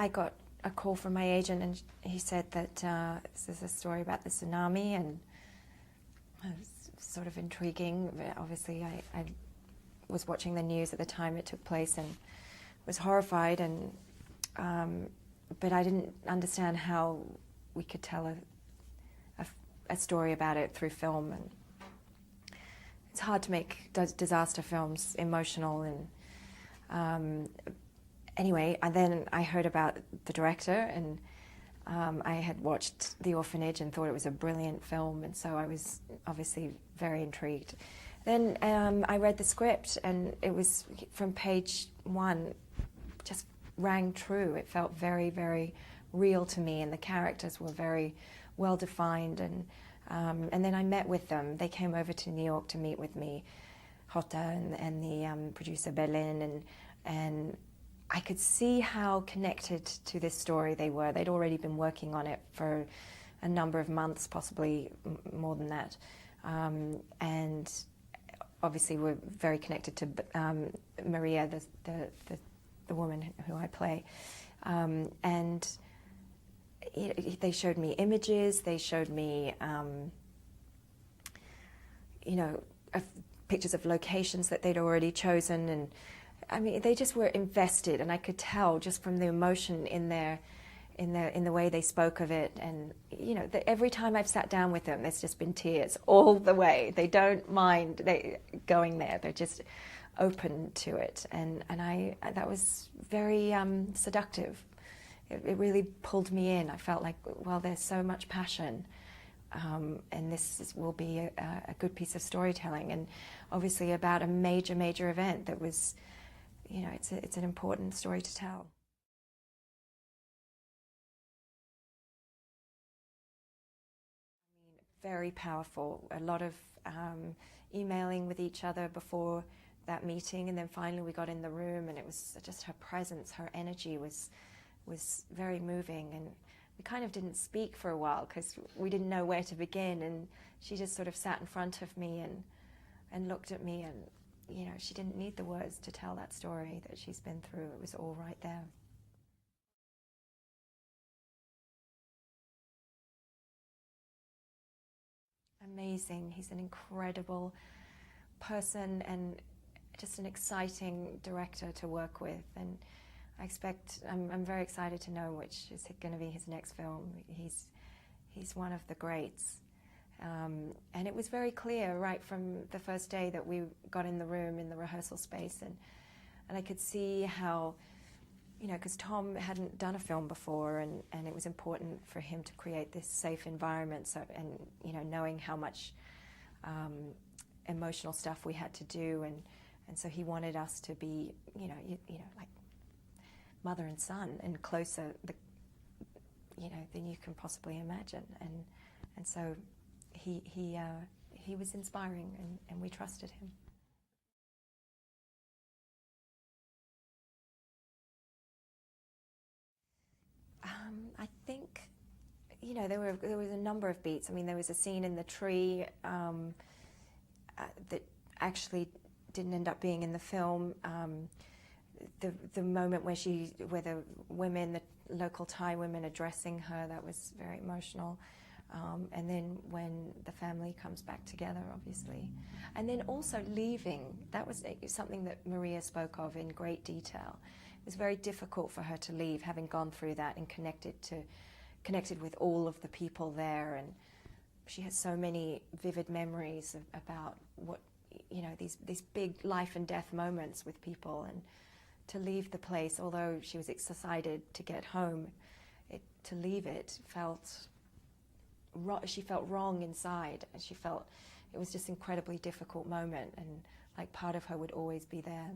I got a call from my agent, and he said that this is a story about the tsunami, and it was sort of intriguing. Obviously, I was watching the news at the time it took place and was horrified, and but I didn't understand how we could tell a story about it through film. And it's hard to make disaster films emotional. And anyway, then I heard about the director, and I had watched The Orphanage and thought it was a brilliant film, and so I was obviously very intrigued. Then I read the script, and it was, from page one, just rang true. It felt very, very real to me, and the characters were very well defined. And then I met with them. They came over to New York to meet with me, Jota and the producer Berlin, and I could see how connected to this story they were. They'd already been working on it for a number of months, possibly more than that, and obviously we're very connected to Maria, the woman who I play, and they showed me images. They showed me, pictures of locations that they'd already chosen, and I mean, they just were invested, and I could tell just from the emotion in the way they spoke of it. And every time I've sat down with them, there's just been tears all the way. They don't mind going there. They're just open to it, and that was very seductive. It really pulled me in. I felt like, well, there's so much passion, and this will be a good piece of storytelling, and obviously about a major event that was, it's an important story to tell. I mean, very powerful. A lot of emailing with each other before that meeting, and then finally we got in the room, and it was just her presence, her energy was very moving, and we kind of didn't speak for a while because we didn't know where to begin, and she just sort of sat in front of me and looked at me, and she didn't need the words to tell that story that she's been through. It was all right there. Amazing. He's an incredible person and just an exciting director to work with, and I'm very excited to know which is going to be his next film. He's one of the greats. And it was very clear right from the first day that we got in the room, in the rehearsal space, and I could see how, because Tom hadn't done a film before, and it was important for him to create this safe environment. So, and knowing how much emotional stuff we had to do, and so he wanted us to be, like mother and son, and closer, than you can possibly imagine. And so he was inspiring, and we trusted him. I think, there was a number of beats. I mean, there was a scene in the tree that actually didn't end up being in the film. The moment where the women, the local Thai women, are dressing her, that was very emotional. And then when the family comes back together, obviously. And then also leaving, that was something that Maria spoke of in great detail. It was very difficult for her to leave, having gone through that and connected with all of the people there. And she has so many vivid memories about what, these big life and death moments with people. And to leave the place, although she was excited to get home, to leave it she felt wrong inside, and she felt it was just an incredibly difficult moment, and like part of her would always be there.